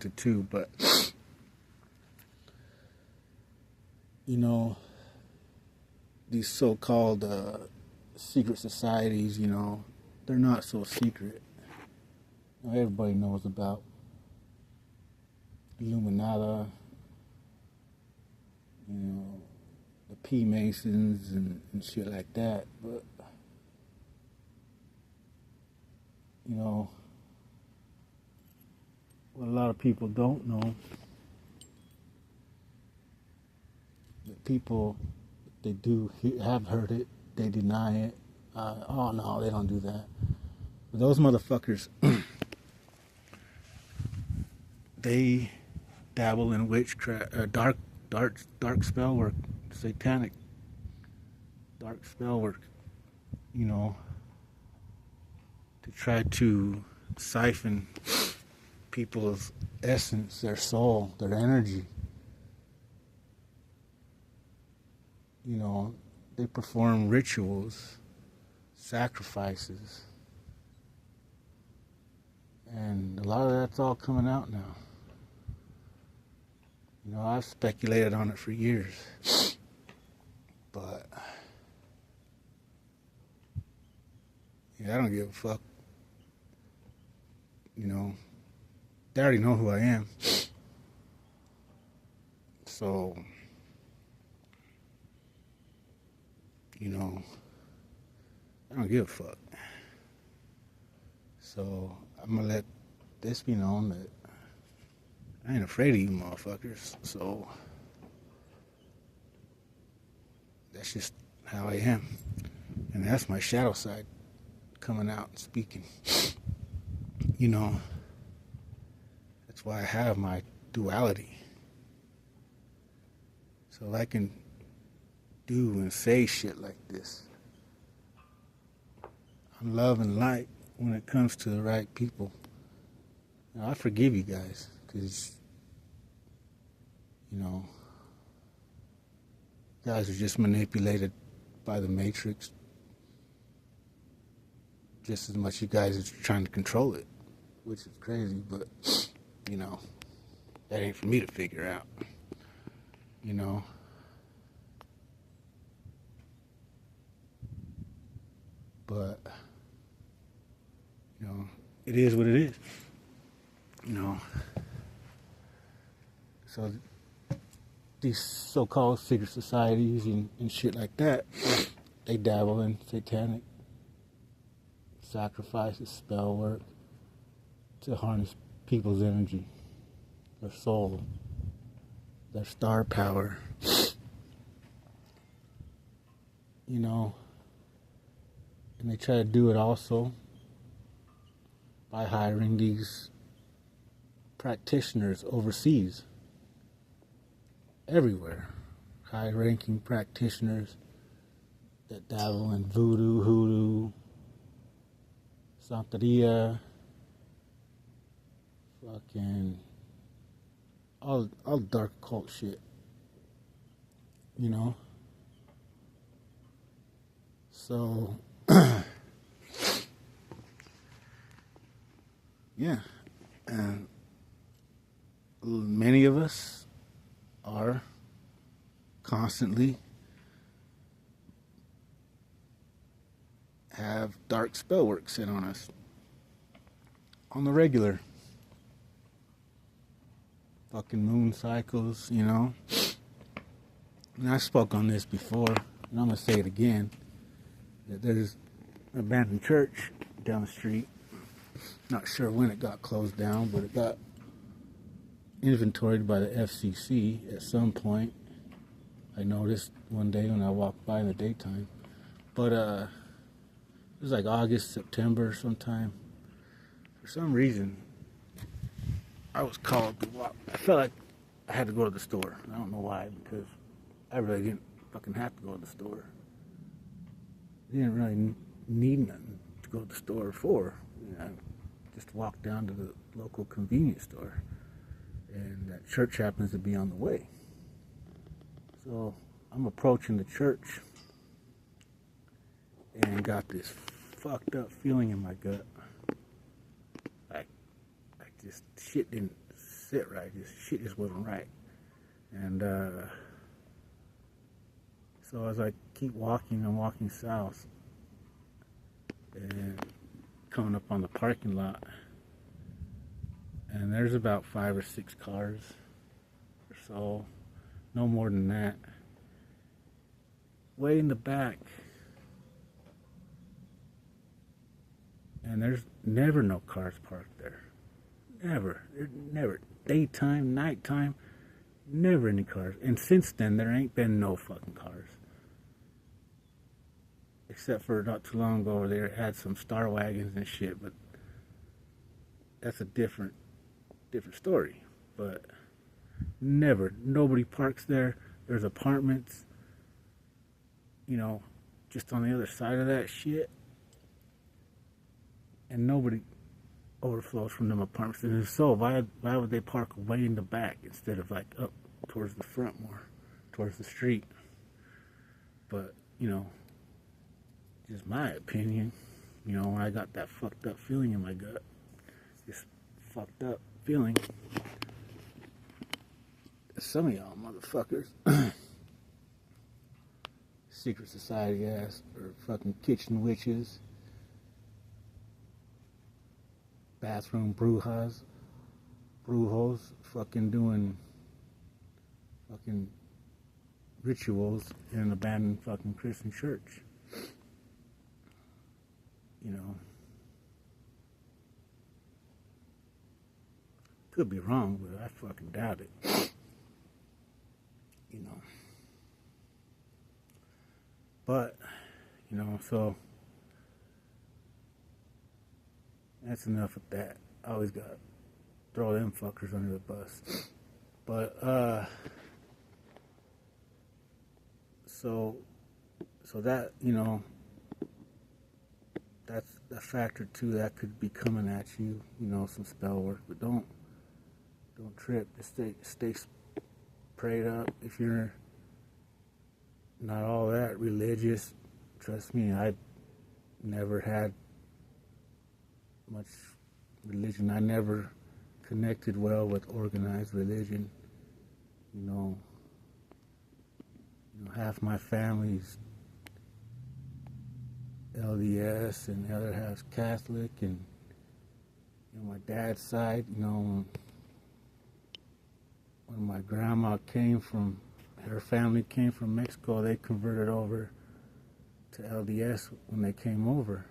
into too, but you know, these so-called secret societies, you know, they're not so secret. You know, everybody knows about Illuminati, you know, the P Masons and shit like that, but you know, what a lot of people don't know, that people, they do have heard it, they deny it. Oh no, they don't do that. But those motherfuckers, they dabble in witchcraft, dark spell work, satanic dark spell work. You know, to try to siphon people's essence, their soul, their energy. You know, they perform rituals, sacrifices, and a lot of that's all coming out now. You know, I've speculated on it for years, but yeah, I don't give a fuck. You know, they already know who I am, so you know, I don't give a fuck. So I'm gonna let this be known that I ain't afraid of you motherfuckers. So that's just how I am. And that's my shadow side coming out and speaking. You know, that's why I have my duality. So I can do and say shit like this. I'm love and light when it comes to the right people. Now, I forgive you guys, because, you know, you guys are just manipulated by the Matrix just as much you guys are trying to control it, which is crazy, but, you know, that ain't for me to figure out, you know. But, you know, it is what it is, you know. So these so-called secret societies and shit like that, they dabble in satanic sacrifices, spell work, to harness people's energy, their soul, their star power. You know, and they try to do it also by hiring these practitioners overseas, everywhere. High-ranking practitioners that dabble in voodoo, hoodoo, Santeria, fucking all dark occult shit, you know. So yeah, and many of us are constantly have dark spell work set on us on the regular. Fucking moon cycles, you know. And I spoke on this before, and I'm gonna say it again. That there's an abandoned church down the street. Not sure when it got closed down, but it got inventoried by the FCC at some point. I noticed one day when I walked by in the daytime. But it was like August, September sometime. For some reason, I was called to walk. I felt like I had to go to the store. I don't know why, because I really didn't fucking have to go to the store. I didn't really need nothing to go to the store for. You know, I just walked down to the local convenience store, and that church happens to be on the way. So I'm approaching the church and got this fucked up feeling in my gut. Like just shit didn't sit right. Shit just wasn't right. And so as I keep walking, I'm walking south and coming up on the parking lot, and there's about 5 or 6 cars or so, no more than that. Way in the back, and there's never no cars parked there. Never. Daytime, nighttime, never any cars. And since then, there ain't been no fucking cars. Except for not too long ago, they had some Star Wagons and shit, but that's a different story. But never, nobody parks there. There's apartments, just on the other side of that shit. And nobody overflows from them apartments. And if so, why would they park way in the back instead of like up towards the front more, towards the street? But, just my opinion, when I got that fucked up feeling in my gut, this fucked up feeling, some of y'all motherfuckers, secret society ass, or fucking kitchen witches, bathroom brujos, fucking doing fucking rituals in an abandoned fucking Christian church. Could be wrong, but I fucking doubt it. But, so that's enough of that. I always got to throw them fuckers under the bus. But, so that, that's a factor too. That could be coming at you, some spell work. But don't trip. Just stay prayed up. If you're not all that religious, trust me, I never had much religion. I never connected well with organized religion. Half my family's LDS and the other half's Catholic, and my dad's side, when my grandma her family came from Mexico, they converted over to LDS when they came over.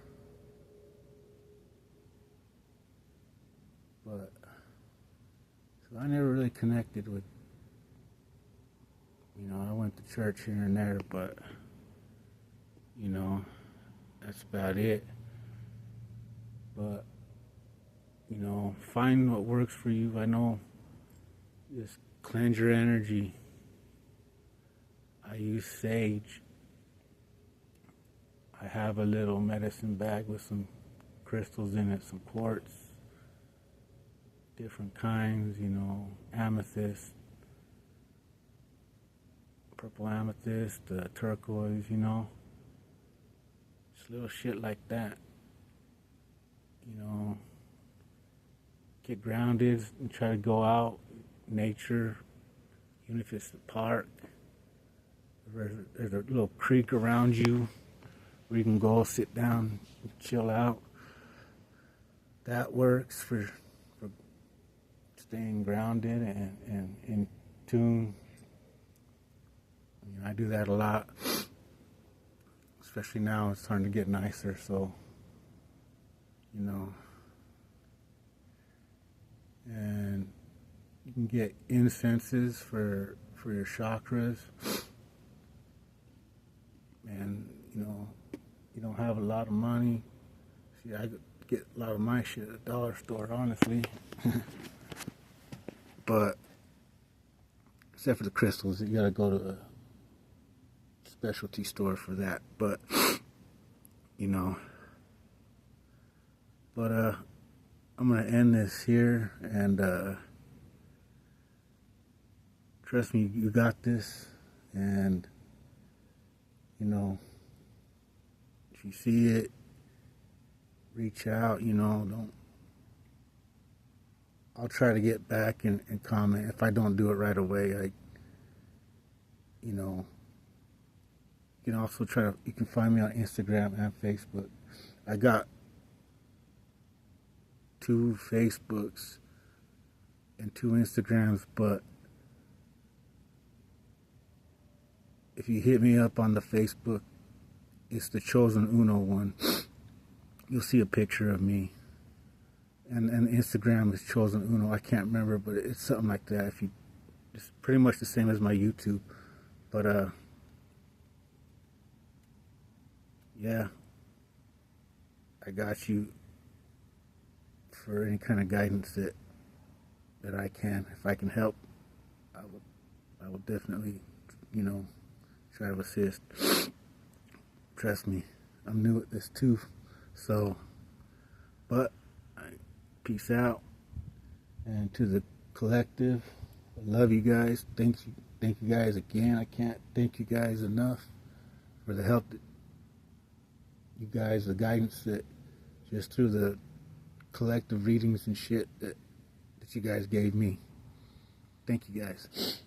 But, so I never really connected with, I went to church here and there, but, that's about it. But, find what works for you. I know, just cleanse your energy. I use sage. I have a little medicine bag with some crystals in it, some quartz, different kinds, amethyst, purple amethyst, turquoise, just little shit like that. Get grounded and try to go out, nature, even if it's the park. There's a little creek around you where you can go sit down and chill out. That works for staying grounded and in tune. I do that a lot, especially now it's starting to get nicer, so, and you can get incenses for your chakras, and, you don't have a lot of money. See, I get a lot of my shit at the dollar store, honestly. But, except for the crystals, you gotta go to a specialty store for that. But, I'm gonna end this here, and, trust me, you got this, and, if you see it, reach out, don't I'll try to get back and comment. If I don't do it right away, you know, you can also you can find me on Instagram and Facebook. I got 2 Facebooks and 2 Instagrams, but if you hit me up on the Facebook, it's the Chosen Uno one. You'll see a picture of me. And Instagram is Chosen Uno. I can't remember, but it's something like that. It's pretty much the same as my YouTube. But yeah, I got you for any kind of guidance that I can. If I can help, I will definitely, try to assist. Trust me, I'm new at this too. So, but peace out. And to the collective, I love you guys. Thank you guys again. I can't thank you guys enough for the help that you guys, the guidance that just through the collective readings and shit that you guys gave me. Thank you guys.